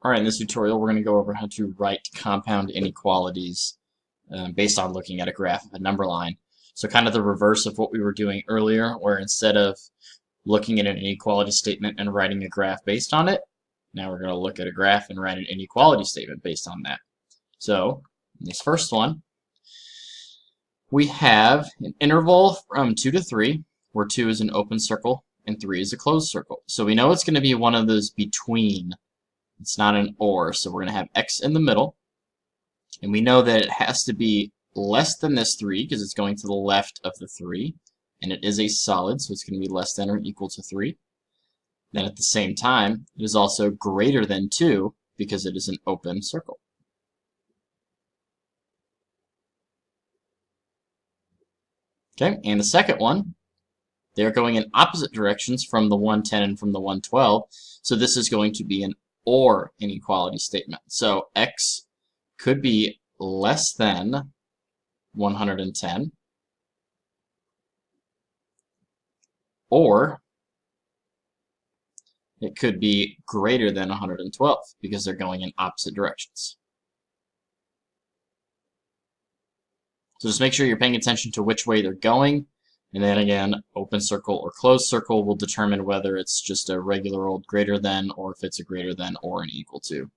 Alright, in this tutorial we're going to go over how to write compound inequalities based on looking at a graph of a number line. So kind of the reverse of what we were doing earlier, where instead of looking at an inequality statement and writing a graph based on it, now we're going to look at a graph and write an inequality statement based on that. So in this first one, we have an interval from 2 to 3, where 2 is an open circle and 3 is a closed circle. So we know it's going to be one of those between. It's not an or, so we're going to have x in the middle. And we know that it has to be less than this 3 because it's going to the left of the 3. And it is a solid, so it's going to be less than or equal to 3. Then at the same time, it is also greater than 2 because it is an open circle. Okay, and the second one, they're going in opposite directions from the 110 and from the 112. So this is going to be an or inequality statement. So x could be less than 110, or it could be greater than 112 because they're going in opposite directions. So just make sure you're paying attention to which way they're going. And then again, open circle or closed circle will determine whether it's just a regular old greater than or if it's a greater than or an equal to.